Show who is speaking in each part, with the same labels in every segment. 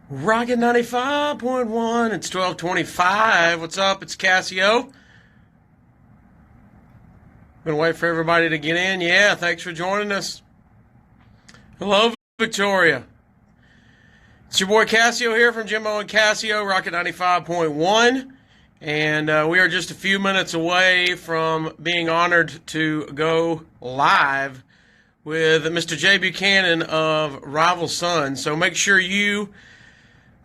Speaker 1: Rocket 95.1, it's 12:25. What's up? It's Cassio. Gonna wait for everybody to get in. Yeah, thanks for joining us. Hello, Victoria. It's your boy Cassio here from Jimbo and Cassio, Rocket 95.1. And we are just a few minutes away from being honored to go live with Mr. J. Buchanan of Rival Sons. So make sure you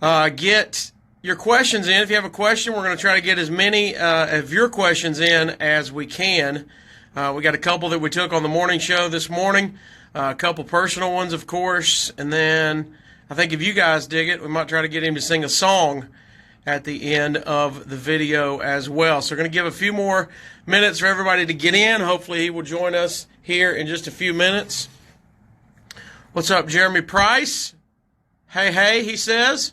Speaker 1: get your questions in. If you have a question, we're going to try to get as many of your questions in as we can. We got a couple that we took on the morning show this morning, a couple personal ones, of course, and then I think if you guys dig it, we might try to get him to sing a song at the end of the video as well. So we're going to give a few more minutes for everybody to get in. Hopefully he will join us here in just a few minutes. What's up, Jeremy Price? Hey, hey, he says.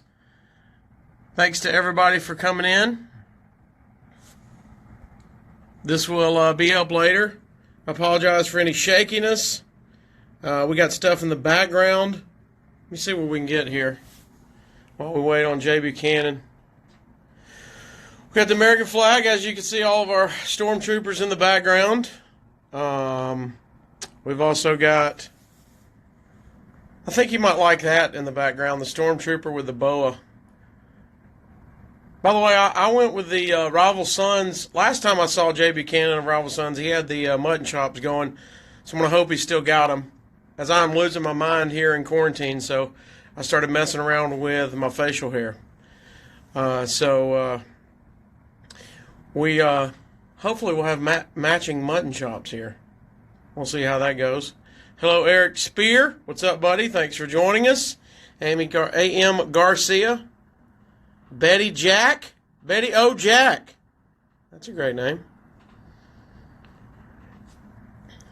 Speaker 1: Thanks to everybody for coming in. This will be up later. I apologize for any shakiness. We got stuff in the background. Let me see what we can get here while we wait on Jay Buchanan. We got the American flag. As you can see, all of our stormtroopers in the background. We've also got, I think you might like that in the background, the stormtrooper with the boa. By the way, I went with the Rival Sons. Last time I saw Jay Buchanan of Rival Sons, he had the mutton chops going. So I'm going to hope he still got them, as I'm losing my mind here in quarantine. So I started messing around with my facial hair. We hopefully we'll have matching mutton chops here. We'll see how that goes. Hello, Eric Spear. What's up, buddy? Thanks for joining us. A.M. Garcia. Betty Jack. Betty O. Jack. That's a great name.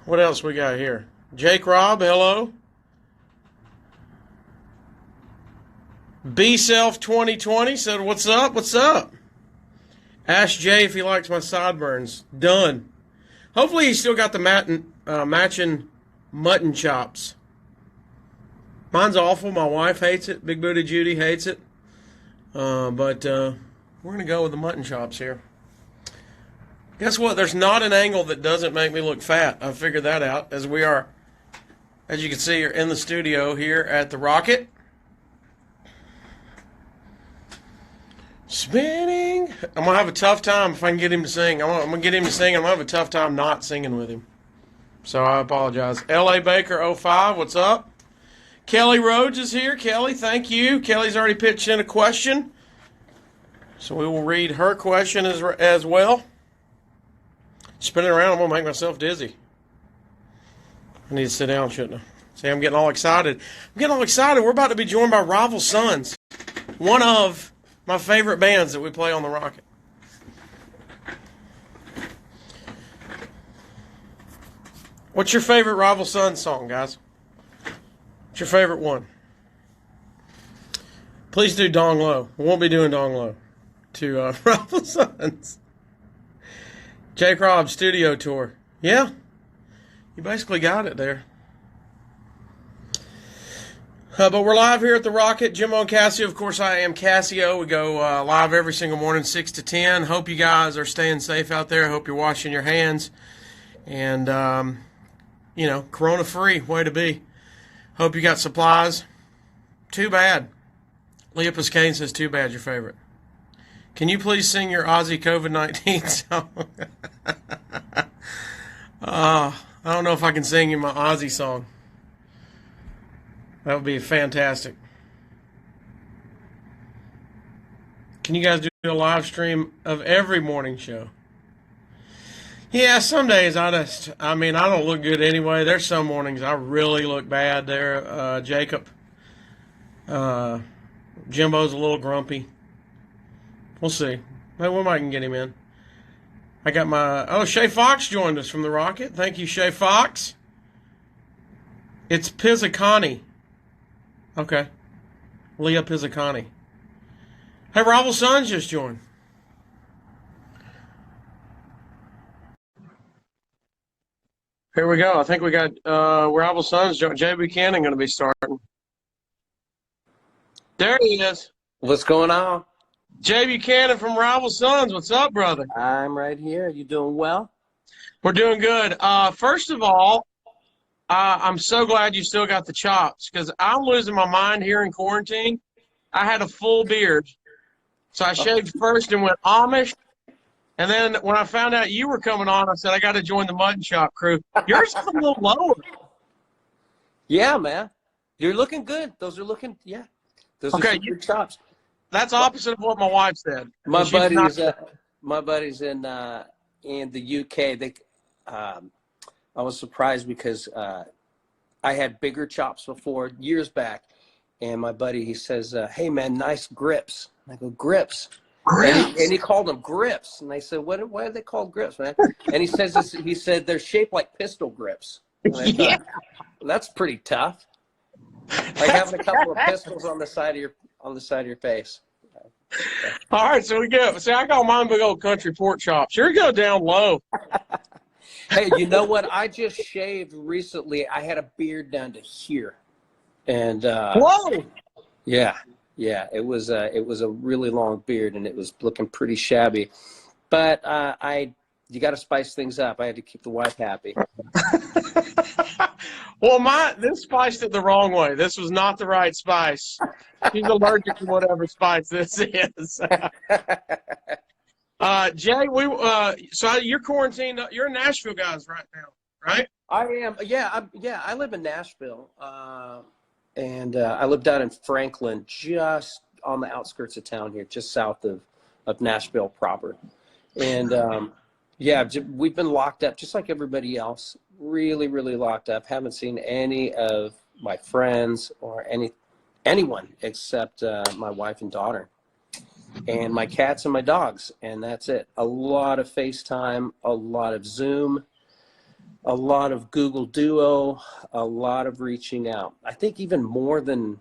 Speaker 1: What else we got here? Jake Robb, hello. B-Self 2020 said, what's up? What's up? Ask Jay if he likes my sideburns. Done. Hopefully he's still got the matching mutton chops. Mine's awful. My wife hates it. Big Booty Judy hates it. But we're going to go with the mutton chops here. Guess what? There's not an angle that doesn't make me look fat. I figured that out, as we are, as you can see, are in the studio here at the Rocket. Spinning. I'm going to have a tough time if I can get him to sing. I'm going to get him to sing. I'm going to have a tough time not singing with him. So I apologize. L.A. Baker 05, what's up? Kelly Rhodes is here. Kelly, thank you. Kelly's already pitched in a question, so we will read her question as well. Spinning around, I'm going to make myself dizzy. I need to sit down, shouldn't I? See, I'm getting all excited. We're about to be joined by Rival Sons, one of my favorite bands that we play on the Rocket. What's your favorite Rival Sons song, guys? What's your favorite one? Please do Dong Low. We won't be doing Dong Low to Rival Sons. Jake Robb Studio Tour. Yeah, you basically got it there. But we're live here at the Rocket. Jimbo and Cassio. Of course, I am Cassio. We go live every single morning, 6 to 10. Hope you guys are staying safe out there. Hope you're washing your hands. And, corona-free. Way to be. Hope you got supplies. Too bad. Leah Piscane says, too bad, your favorite. Can you please sing your Aussie COVID-19 song? I don't know if I can sing you my Aussie song. That would be fantastic. Can you guys do a live stream of every morning show? Yeah, some days I don't look good anyway. There's some mornings I really look bad there. Jacob. Jimbo's a little grumpy. We'll see. Maybe we might can get him in. I got Shay Fox joined us from the Rocket. Thank you, Shay Fox. It's Pizzicani. Okay. Leah Pizzicani. Hey, Rival Sons just joined. Here we go. I think we got Rival Sons. Jay Buchanan going to be starting. There he is.
Speaker 2: What's going on?
Speaker 1: Jay Buchanan from Rival Sons. What's up, brother?
Speaker 2: I'm right here. You doing well?
Speaker 1: We're doing good. First of all, I'm so glad you still got the chops because I'm losing my mind here in quarantine. I had a full beard, so I shaved first and went Amish. And then when I found out you were coming on, I said, I got to join the Mutton Chop crew. Yours is a little lower.
Speaker 2: Yeah, man. You're looking good. Those are looking, yeah. Those are
Speaker 1: Okay,
Speaker 2: some good chops.
Speaker 1: that's opposite of what my wife said.
Speaker 2: My
Speaker 1: She's not.
Speaker 2: buddies in the UK. I was surprised because I had bigger chops before years back, and my buddy he says, "Hey man, nice grips." And I go, "Grips." And he called them grips, and I said, "Why are they called grips, man?" And he says this. He said they're shaped like pistol grips. And I
Speaker 1: Yeah.
Speaker 2: thought, well, that's pretty tough. Like having a couple of pistols on the side of your face.
Speaker 1: All right, so we go. See, I call mine big old country pork chops. Yours go down low.
Speaker 2: Hey, you know what? I just shaved recently. I had a beard down to here, and
Speaker 1: Whoa!
Speaker 2: yeah, it was a really long beard, and it was looking pretty shabby. But you got to spice things up. I had to keep the wife happy.
Speaker 1: Well, this spiced it the wrong way. This was not the right spice. She's allergic to whatever spice this is. Jay, so you're quarantined. You're in Nashville, guys, right now, right?
Speaker 2: I am. Yeah, I live in Nashville, and I live down in Franklin, just on the outskirts of town here, just south of Nashville proper. And yeah, we've been locked up just like everybody else. Really, really locked up. Haven't seen any of my friends or anyone except my wife and daughter, and my cats and my dogs, and that's it. A lot of FaceTime, a lot of Zoom, a lot of Google Duo, a lot of reaching out. I think even more than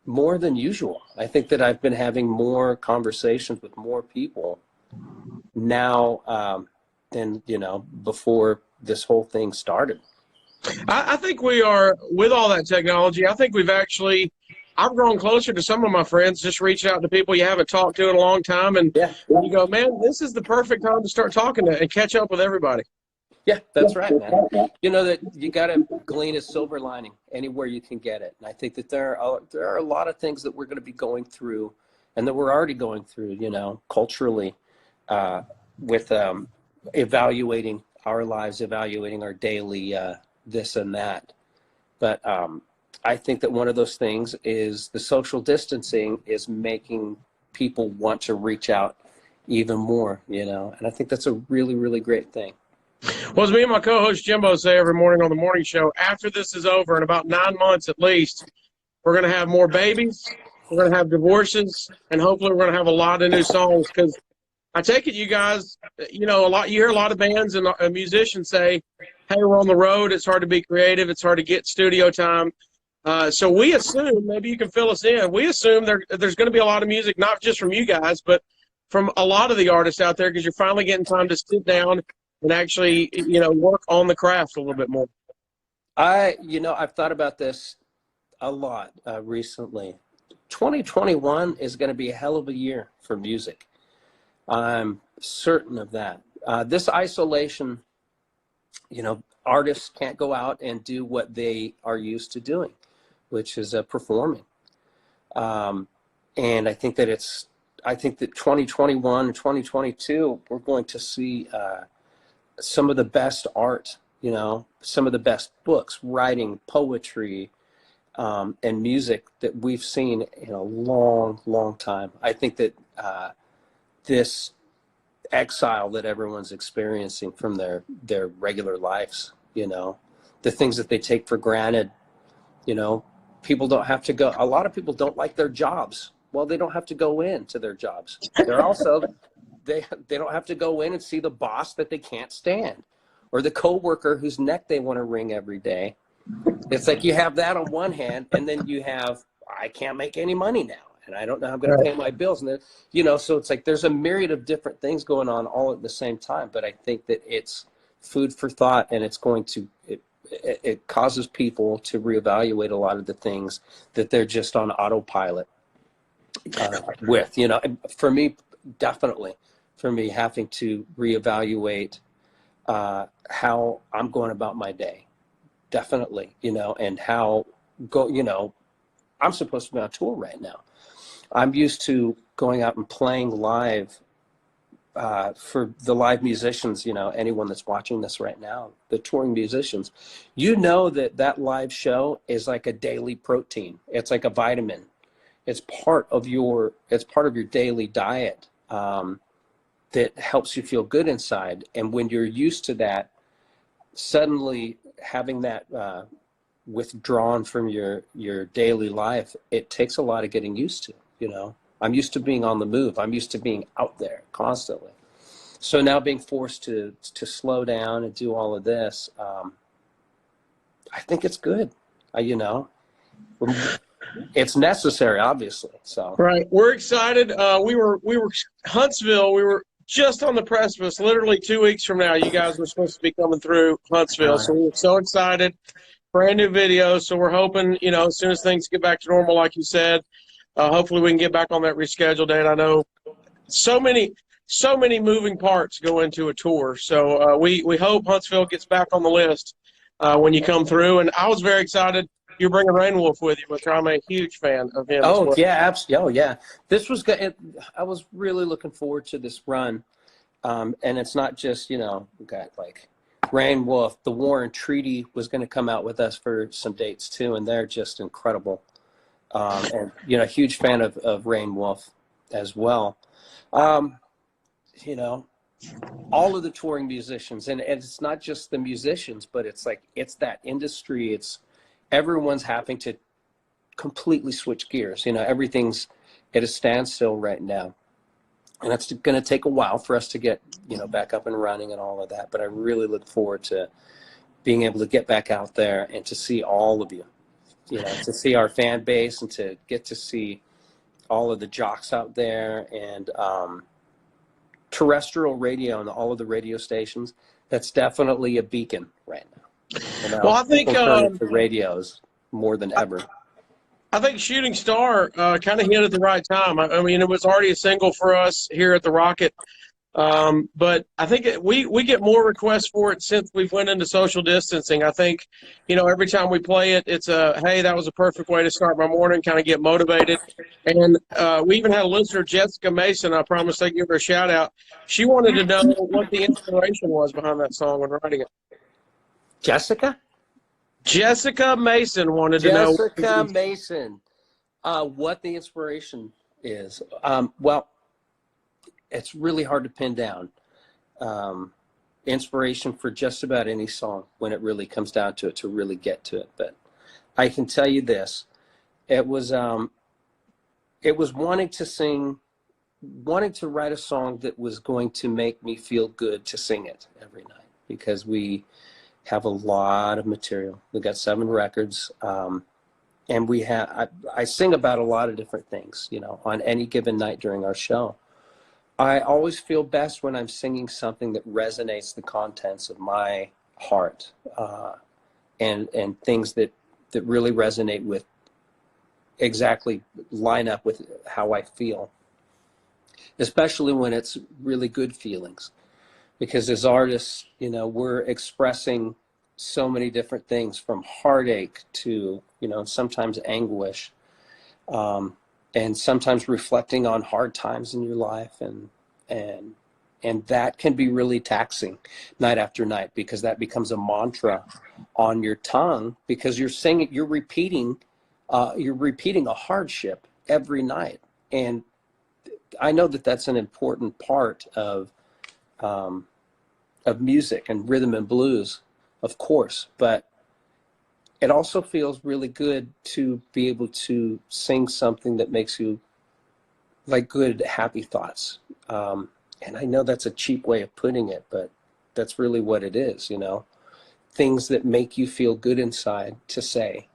Speaker 2: usual. I think that I've been having more conversations with more people now than before this whole thing started.
Speaker 1: I think we are, with all that technology, I think I've grown closer to some of my friends, just reaching out to people you haven't talked to in a long time. And
Speaker 2: Yeah.
Speaker 1: you go, man, this is the perfect time to start talking to and catch up with everybody.
Speaker 2: Yeah, that's right, man. You know that you got to glean a silver lining anywhere you can get it. And I think that there are a lot of things that we're going to be going through and that we're already going through, culturally with evaluating our lives, evaluating our daily this and that. But I think that one of those things is the social distancing is making people want to reach out even more, and I think that's a really, really great thing.
Speaker 1: Well, as me and my co-host Jimbo say every morning on the morning show, after this is over, in about 9 months at least, we're going to have more babies, we're going to have divorces, and hopefully we're going to have a lot of new songs. Because I take it you guys, you hear a lot of bands and musicians say, hey, we're on the road, it's hard to be creative, it's hard to get studio time. So we assume, maybe you can fill us in, we assume there's going to be a lot of music, not just from you guys, but from a lot of the artists out there, because you're finally getting time to sit down and actually, work on the craft a little bit more.
Speaker 2: I've thought about this a lot recently. 2021 is going to be a hell of a year for music. I'm certain of that. This isolation, artists can't go out and do what they are used to doing, which is performing. And I think that 2021 and 2022, we're going to see some of the best art, some of the best books, writing, poetry, and music that we've seen in a long, long time. I think that this exile that everyone's experiencing from their regular lives, the things that they take for granted, people don't have to go. A lot of people don't like their jobs. Well, they don't have to go into their jobs. They're also, they don't have to go in and see the boss that they can't stand or the coworker whose neck they want to wring every day. It's like you have that on one hand, and then you have, I can't make any money now, and I don't know how I'm going to pay my bills. And then, so it's like there's a myriad of different things going on all at the same time. But I think that it's food for thought, and it's going to, it causes people to reevaluate a lot of the things that they're just on autopilot. with, for me, definitely for me, having to reevaluate how I'm going about my day, definitely, and how I'm supposed to be on tour right now. I'm used to going out and playing live for the live musicians, anyone that's watching this right now, the touring musicians, that live show is like a daily protein. It's like a vitamin. It's part of your daily diet that helps you feel good inside. And when you're used to that, suddenly having that withdrawn from your daily life, it takes a lot of getting used to. I'm used to being on the move. I'm used to being out there constantly. So now being forced to slow down and do all of this, I think it's good. It's necessary, obviously. So
Speaker 1: Right. We're excited. We were Huntsville. We were just on the precipice. Literally 2 weeks from now, you guys were supposed to be coming through Huntsville. So we were so excited. Brand new video. So we're hoping, as soon as things get back to normal, like you said, hopefully we can get back on that rescheduled date. I know so many moving parts go into a tour. So we hope Huntsville gets back on the list when you come through. And I was very excited. You're bringing Rainwolf with you, which I'm a huge fan of him as well.
Speaker 2: Yeah, absolutely. Oh, yeah. This was good. I was really looking forward to this run. And it's not just, we got like Rainwolf. The Warren Treaty was going to come out with us for some dates too, and they're just incredible. And, a huge fan of Rainwolf as well. All of the touring musicians, and it's not just the musicians, but it's that industry. It's everyone's having to completely switch gears. Everything's at a standstill right now, and it's going to take a while for us to get back up and running and all of that. But I really look forward to being able to get back out there and to see all of you, to see our fan base and to get to see all of the jocks out there and terrestrial radio and all of the radio stations. That's definitely a beacon right now.
Speaker 1: Well, I think
Speaker 2: the radios more than ever.
Speaker 1: I think Shooting Star kind of hit at the right time. I mean, it was already a single for us here at the Rocket, but I think we get more requests for it since we've went into social distancing. I think, every time we play it, it's hey, that was a perfect way to start my morning, kind of get motivated. And we even had a listener, Jessica Mason. I promised I'd give her a shout out. She wanted to know what the inspiration was behind that song when writing it. Jessica Mason wanted to know.
Speaker 2: Jessica Mason, what the inspiration is. Well, it's really hard to pin down inspiration for just about any song when it really comes down to it, to really get to it. But I can tell you this: it was wanting to write a song that was going to make me feel good to sing it every night, because we have a lot of material. We got 7 records, and I sing about a lot of different things, on any given night during our show. I always feel best when I'm singing something that resonates the contents of my heart, and things that really resonate with, exactly line up with how I feel, especially when it's really good feelings. Because as artists, we're expressing so many different things, from heartache to, sometimes anguish, and sometimes reflecting on hard times in your life. And that can be really taxing night after night, because that becomes a mantra on your tongue, because you're repeating a hardship every night. And I know that that's an important part of music and rhythm and blues, of course, but it also feels really good to be able to sing something that makes you like good, happy thoughts. And I know that's a cheap way of putting it, but that's really what it is, things that make you feel good inside to say.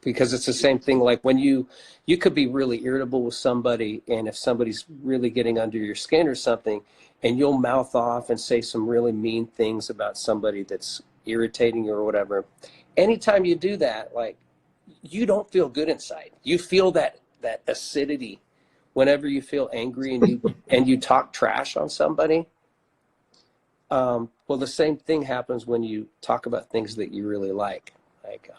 Speaker 2: Because it's the same thing, like when you could be really irritable with somebody, and if somebody's really getting under your skin or something, and you'll mouth off and say some really mean things about somebody that's irritating you or whatever, anytime you do that, like, you don't feel good inside. You feel that acidity whenever you feel angry and you talk trash on somebody, well, the same thing happens when you talk about things that you really like. Like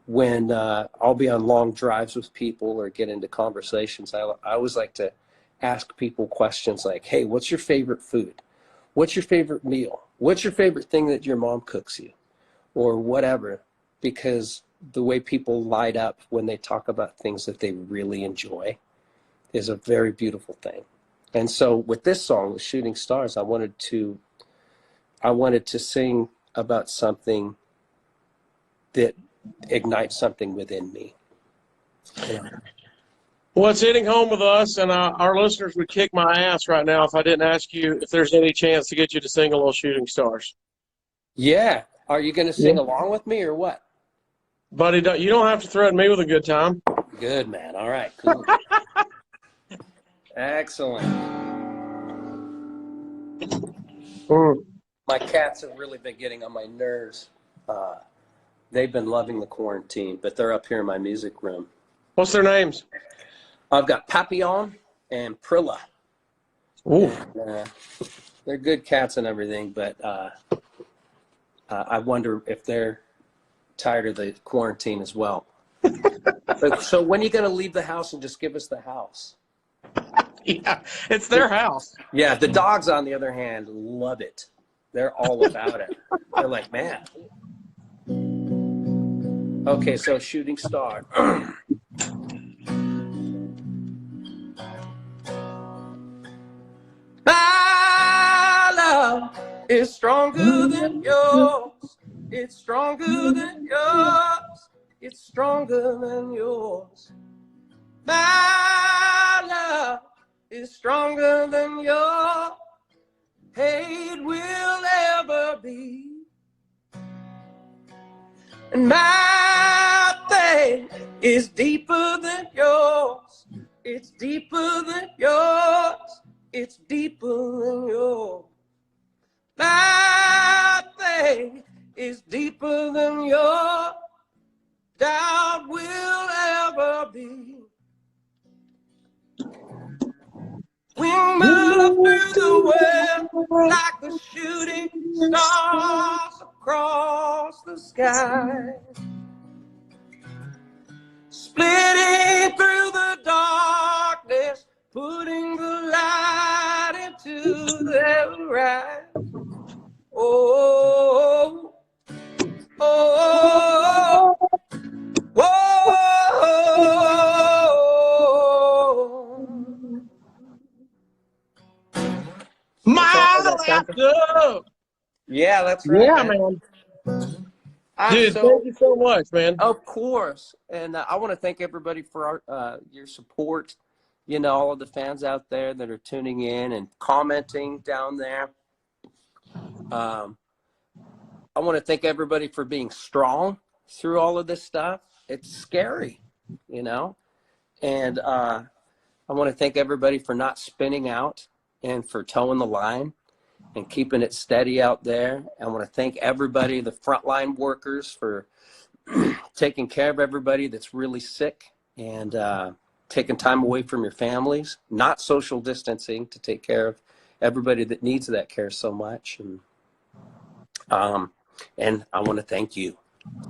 Speaker 2: when I'll be on long drives with people or get into conversations, I always like to ask people questions like, hey, what's your favorite food? What's your favorite meal? What's your favorite thing that your mom cooks you? Or whatever, because the way people light up when they talk about things that they really enjoy is a very beautiful thing. And so with this song, with Shooting Stars, I wanted to sing about something that ignites something within me. Yeah.
Speaker 1: Well, it's hitting home with us, and our listeners would kick my ass right now if I didn't ask you if there's any chance to get you to sing a little Shooting Stars.
Speaker 2: Yeah. Are you going to sing along with me or what?
Speaker 1: Buddy, you don't have to threaten me with a good time.
Speaker 2: Good, man. All right, cool. Excellent. My cats have really been getting on my nerves. They've been loving the quarantine, but they're up here in my music room.
Speaker 1: What's their names?
Speaker 2: I've got Papillon and Prilla.
Speaker 1: Ooh.
Speaker 2: And, they're good cats and everything, but I wonder if they're tired of the quarantine as well. So when are you going to leave the house and just give us the house?
Speaker 1: Yeah, it's their house.
Speaker 2: Yeah, the dogs, on the other hand, love it. They're all about it. They're like, man. Okay, so Shooting Star. My love is stronger than yours. It's stronger than yours. It's stronger than yours. My love is stronger than your hate will ever be. And my faith is deeper than yours. It's deeper than yours. It's deeper than yours. My faith is deeper than your doubt will ever be. We move through the world like the shooting stars across the sky, splitting through the darkness, putting the light into their eyes. Oh, oh, oh,
Speaker 1: My laughter.
Speaker 2: Yeah, that's right.
Speaker 1: Yeah, man. Dude, thank you so much, man.
Speaker 2: Of course. And I want to thank everybody for your support. You know, all of the fans out there that are tuning in and commenting down there. I want to thank everybody for being strong through all of this stuff. It's scary, you know. And I want to thank everybody for not spinning out and for towing the line and keeping it steady out there. I want to thank everybody, the frontline workers, for taking care of everybody that's really sick and taking time away from your families, not social distancing to take care of everybody that needs that care so much. And I want to thank you.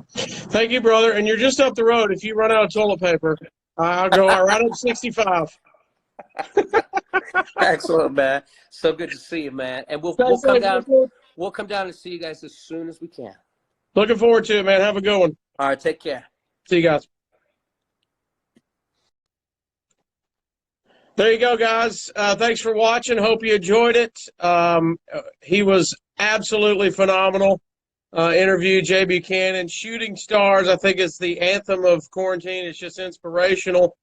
Speaker 1: Thank you, brother. And you're just up the road. If you run out of toilet paper, I'll go right up 65.
Speaker 2: Excellent, man. So good to see you, man. And we'll come down. We'll come down and see you guys as soon as we can.
Speaker 1: Looking forward to it, man. Have a good one.
Speaker 2: All right, take care.
Speaker 1: See you guys. There you go, guys. Thanks for watching. Hope you enjoyed it. He was absolutely phenomenal. Interview, Jay Buchanan. Shooting Stars, I think, is the anthem of quarantine. It's just inspirational.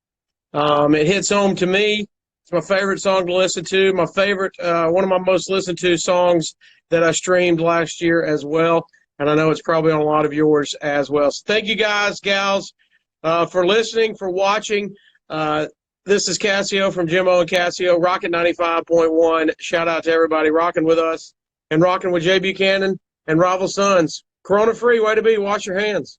Speaker 1: It hits home to me. It's my favorite song to listen to. My favorite, one of my most listened to songs that I streamed last year as well. And I know it's probably on a lot of yours as well. So thank you guys, gals, for listening, for watching. This is Casio from Jimmo and Casio, rocking 95.1. Shout out to everybody rocking with us and rocking with Jay Buchanan and Rival Sons. Corona free, way to be. Wash your hands.